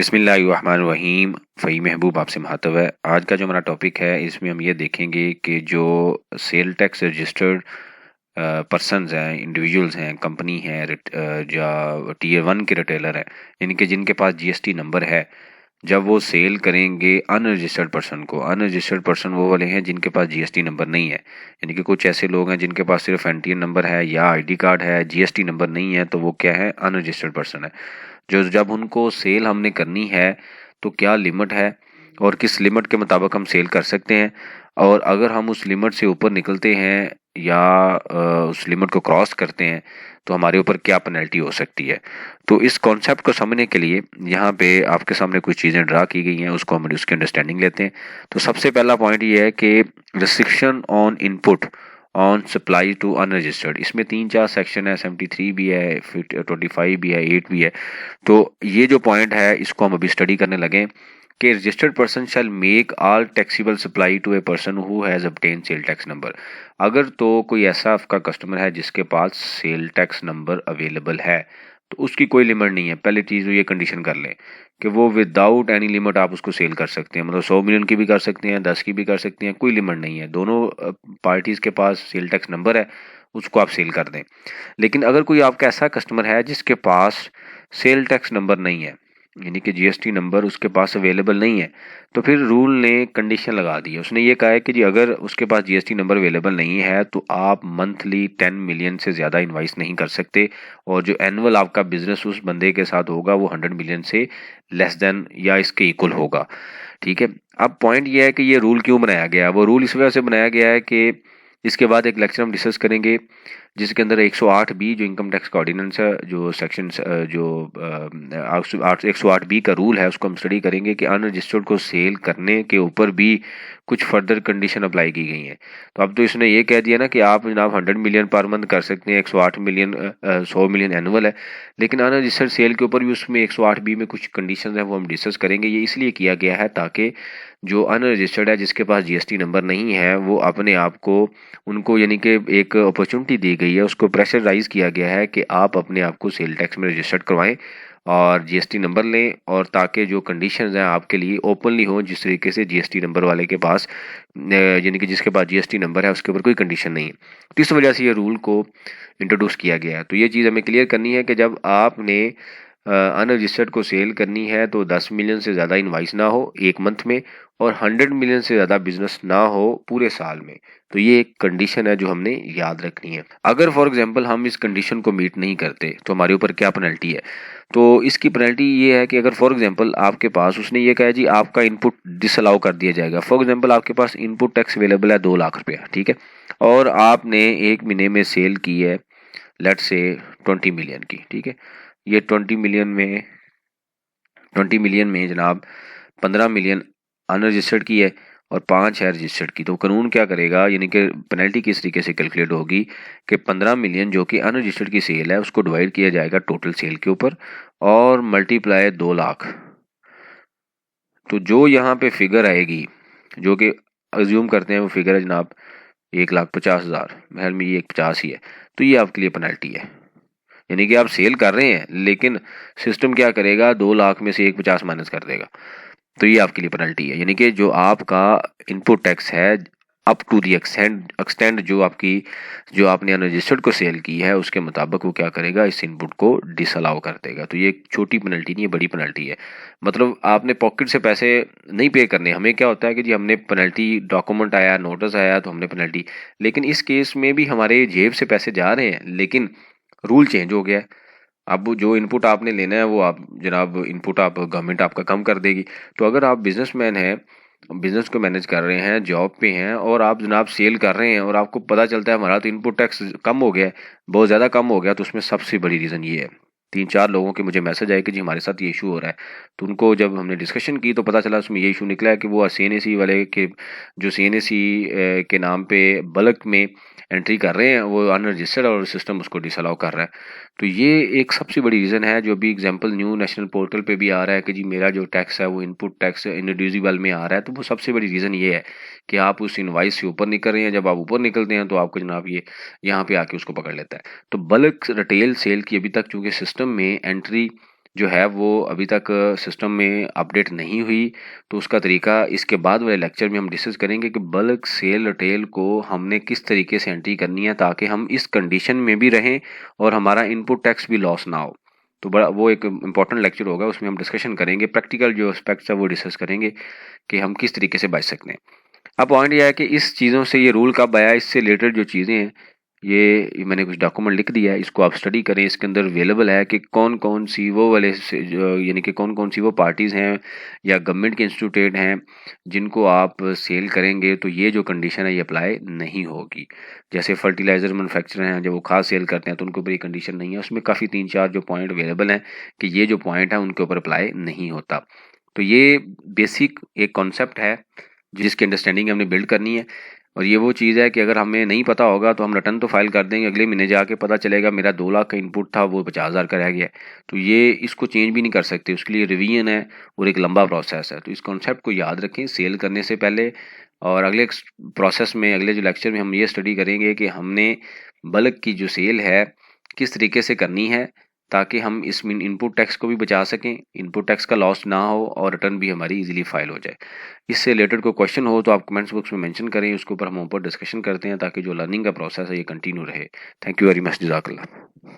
बिस्मिल्लाहिर्रहमानिर्रहीम। फ़ही महबूब आपसे मुखातब है। आज का जो हमारा टॉपिक है इसमें हम ये देखेंगे कि जो सेल टैक्स रजिस्टर्ड पर्सनस हैं, इंडिविजुअल्स हैं, कंपनी हैं, या टीयर 1 के रिटेलर हैं, यानी कि जिनके पास जीएसटी नंबर है, जब वो सेल करेंगे अनरजिस्टर्ड पर्सन को। अनरजिस्टर्ड पर्सन वो वाले हैं जिनके पास जीएसटी नंबर नहीं है, यानी कि कुछ ऐसे लोग हैं जिनके पास सिर्फ एनटीएन नंबर है या आईडी कार्ड है, जीएसटी नंबर नहीं है, तो वो क्या है, अनरजिस्टर्ड पर्सन है। जो जब उनको सेल हमने करनी है तो क्या लिमिट है और किस लिमिट के मुताबिक हम सेल कर सकते हैं, और अगर हम उस लिमिट से ऊपर निकलते हैं या उस लिमिट को क्रॉस करते हैं तो हमारे ऊपर क्या पेनल्टी हो सकती है। तो इस कॉन्सेप्ट को समझने के लिए यहाँ पे आपके सामने कुछ चीज़ें ड्रा की गई हैं, उसको हम उसकी अंडरस्टैंडिंग लेते हैं। तो सबसे पहला पॉइंट ये है कि restriction on input on supply to unregistered. इसमें 3-4 सेक्शन है, 73 भी है, 25 भी है, 8 भी है। तो ये जो पॉइंट है इसको हम अभी स्टडी करने लगे कि registered person shall make all taxable supply to a person who has obtain sale tax number. अगर तो कोई ऐसा आपका कस्टमर है जिसके पास सेल टैक्स नंबर अवेलेबल है तो उसकी कोई लिमिट नहीं है। पहली चीज़ ये कंडीशन कर लें कि वो विदाउट एनी लिमिट आप उसको सेल कर सकते हैं, मतलब 100 मिलियन की भी कर सकते हैं, 10 की भी कर सकते हैं, कोई लिमिट नहीं है। दोनों पार्टीज़ के पास सेल टैक्स नंबर है, उसको आप सेल कर दें। लेकिन अगर कोई आपका ऐसा कस्टमर है जिसके पास सेल टैक्स नंबर नहीं है, यानी कि जीएसटी नंबर उसके पास अवेलेबल नहीं है, तो फिर रूल ने कंडीशन लगा दी है। उसने ये कहा है कि जी अगर उसके पास जीएसटी नंबर अवेलेबल नहीं है तो आप मंथली 10 मिलियन से ज़्यादा इनवाइस नहीं कर सकते, और जो एनुअल आपका बिजनेस उस बंदे के साथ होगा वो 100 मिलियन से लेस देन या इसके इक्वल होगा। ठीक है। अब पॉइंट ये है कि ये रूल क्यों बनाया गया है। वो रूल इस वजह से बनाया गया है कि इसके बाद एक लेक्चर हम डिस्कस करेंगे जिसके अंदर 108 बी जो इनकम टैक्स का ऑर्डिनेंस है, जो सेक्शन जो 108 बी का रूल है, उसको हम स्टडी करेंगे कि अनरजिस्टर्ड को सेल करने के ऊपर भी कुछ फर्दर कंडीशन अप्लाई की गई हैं। तो अब तो इसने ये कह दिया ना कि आप जनाब 100 मिलियन पर मंथ कर सकते हैं, 108 मिलियन 100 मिलियन एनुअल है, लेकिन अनरजिस्टर्ड सेल के ऊपर भी उसमें 108 बी में कुछ कंडीशन है वो हम डिस्कस करेंगे। ये इसलिए किया गया है ताकि जो अनरजिस्टर्ड है जिसके पास जीएसटी नंबर नहीं है वो अपने आप को, उनको यानी कि एक अपॉर्चुनिटी दी गई है, उसको प्रेशराइज किया गया है कि आप अपने आप को सेल टैक्स में रजिस्टर्ड करवाएं और जीएसटी नंबर लें, और ताकि जो कंडीशंस हैं आपके लिए ओपनली हों, जिस तरीके से जीएसटी नंबर वाले के पास यानी कि जिसके पास जीएसटी नंबर है उसके ऊपर कोई कंडीशन नहीं है। तो इस वजह से ये रूल को इंट्रोड्यूस किया गया है। तो ये चीज़ हमें क्लियर करनी है कि जब आपने अनरजिस्टर्ड को सेल करनी है तो 10 मिलियन से ज़्यादा इनवाइस ना हो एक मंथ में, और 100 मिलियन से ज़्यादा बिजनेस ना हो पूरे साल में। तो ये एक कंडीशन है जो हमने याद रखनी है। अगर फॉर एग्जांपल हम इस कंडीशन को मीट नहीं करते तो हमारे ऊपर क्या पेनल्टी है। तो इसकी पेनल्टी ये है कि अगर फॉर एग्जांपल आपके पास, उसने ये कहा जी आपका इनपुट डिसअलाउ कर दिया जाएगा। फॉर एग्जांपल आपके पास इनपुट टैक्स अवेलेबल है 2 लाख रुपया, ठीक है, और आपने एक महीने में सेल की है लेट्स से 20 मिलियन की, ठीक है। ये 20 मिलियन में जनाब 15 मिलियन अनरजिस्टर्ड की है और 5 है रजिस्टर्ड की। तो कानून क्या करेगा, यानी कि पेनल्टी किस तरीके से कैलकुलेट होगी कि 15 मिलियन जो कि अनरजिस्टर्ड की सेल है उसको डिवाइड किया जाएगा टोटल सेल के ऊपर और मल्टीप्लाई 2 लाख। तो जो यहाँ पे फिगर आएगी, जो कि अज्यूम करते हैं वो फिगर है जनाब 1,50,000, महल में ये 50 ही है, तो ये आपके लिए पेनल्टी है। यानी कि आप सेल कर रहे हैं लेकिन सिस्टम क्या करेगा, 2 लाख में से 1,50 माइनस कर देगा। तो ये आपके लिए पेनल्टी है। यानी कि जो आपका इनपुट टैक्स है अप टू दी एक्सटेंड जो आपने अनरजिस्टर्ड को सेल की है उसके मुताबिक वो क्या करेगा, इस इनपुट को डिसअलाउ कर देगा। तो ये एक छोटी पेनल्टी नहीं है, बड़ी पेनल्टी है। मतलब आपने पॉकेट से पैसे नहीं पे करने। हमें क्या होता है कि जी हमने पेनल्टी डॉक्यूमेंट आया, नोटिस आया तो हमने पेनल्टी, लेकिन इस केस में भी हमारे जेब से पैसे जा रहे हैं लेकिन रूल चेंज हो गया है। अब जो इनपुट आपने लेना है वो आप जनाब इनपुट आप गवर्नमेंट आपका कम कर देगी। तो अगर आप बिजनेसमैन हैं, बिजनेस को मैनेज कर रहे हैं, जॉब पे हैं और आप जनाब सेल कर रहे हैं और आपको पता चलता है हमारा तो इनपुट टैक्स कम हो गया है, बहुत ज़्यादा कम हो गया, तो उसमें सबसे बड़ी रीज़न ये है। 3-4 लोगों के मुझे मैसेज आए कि जी हमारे साथ ये इशू हो रहा है। तो उनको जब हमने डिस्कशन की तो पता चला उसमें ये इशू निकला है कि वो सीएनएसी वाले के, जो सीएनएसी के नाम पे बल्क में एंट्री कर रहे हैं वो अनरजिस्टर्ड और सिस्टम उसको डिसअलाउ कर रहा है। तो ये एक सबसे बड़ी रीज़न है। जो भी एग्जांपल न्यू नेशनल पोर्टल पे भी आ रहा है कि जी मेरा जो टैक्स है वो इनपुट टैक्स इंडिविजुअल में आ रहा है, तो वो सबसे बड़ी रीज़न ये है कि आप उस इनवाइस से ऊपर निकल रहे हैं। जब आप ऊपर निकलते हैं तो आपको जनाब ये यहाँ पे आके उसको पकड़ लेता है। तो बल्क रिटेल सेल की अभी तक चूँकि सिस्टम में एंट्री जो है वो अभी तक सिस्टम में अपडेट नहीं हुई, तो उसका तरीका इसके बाद वाले लेक्चर में हम डिस्कस करेंगे कि बल्क सेल रिटेल को हमने किस तरीके से एंट्री करनी है ताकि हम इस कंडीशन में भी रहें और हमारा इनपुट टैक्स भी लॉस ना हो। तो बड़ा वो एक इम्पॉर्टेंट लेक्चर होगा, उसमें हम डिस्कशन करेंगे, प्रैक्टिकल जो एस्पेक्ट्स है वो डिस्कस करेंगे कि हम किस तरीके से बच सकते हैं। अब पॉइंट ये है कि इस चीज़ों से ये रूल कब आया, इससे रिलेटेड जो चीज़ें हैं ये मैंने कुछ डॉक्यूमेंट लिख दिया है, इसको आप स्टडी करें। इसके अंदर अवेलेबल है कि कौन कौन सी वो वाले यानी कि कौन कौन सी वो पार्टीज़ हैं या गवर्नमेंट के इंस्टीट्यूट हैं जिनको आप सेल करेंगे तो ये जो कंडीशन है ये अप्लाई नहीं होगी। जैसे फर्टिलाइज़र मैन्युफैक्चरर हैं, जब वो खाद सेल करते हैं तो उनके ऊपर ये कंडीशन नहीं है। उसमें काफ़ी 3-4 जो पॉइंट अवेलेबल हैं कि ये जो पॉइंट है उनके ऊपर अप्लाई नहीं होता। तो ये बेसिक एक कॉन्सेप्ट है जिसकी अंडरस्टैंडिंग हमने बिल्ड करनी है। और ये वो चीज़ है कि अगर हमें नहीं पता होगा तो हम रिटर्न तो फाइल कर देंगे, अगले महीने जाके पता चलेगा मेरा 2 लाख का इनपुट था वो 50,000 का रह गया है। तो ये इसको चेंज भी नहीं कर सकते, उसके लिए रिवीजन है और एक लंबा प्रोसेस है। तो इस कॉन्सेप्ट को याद रखें सेल करने से पहले। और अगले प्रोसेस में, अगले जो लेक्चर में हम ये स्टडी करेंगे कि हमने बल्क की जो सेल है किस तरीके से करनी है ताकि हम इसमें इनपुट टैक्स को भी बचा सकें, इनपुट टैक्स का लॉस ना हो और रिटर्न भी हमारी इजीली फाइल हो जाए। इससे रिलेटेड कोई क्वेश्चन हो तो आप कमेंट्स बॉक्स में मेंशन करें, उसके ऊपर हम ऊपर डिस्कशन करते हैं ताकि जो लर्निंग का प्रोसेस है ये कंटिन्यू रहे। थैंक यू वेरी मच, जज़ाकल्लाह।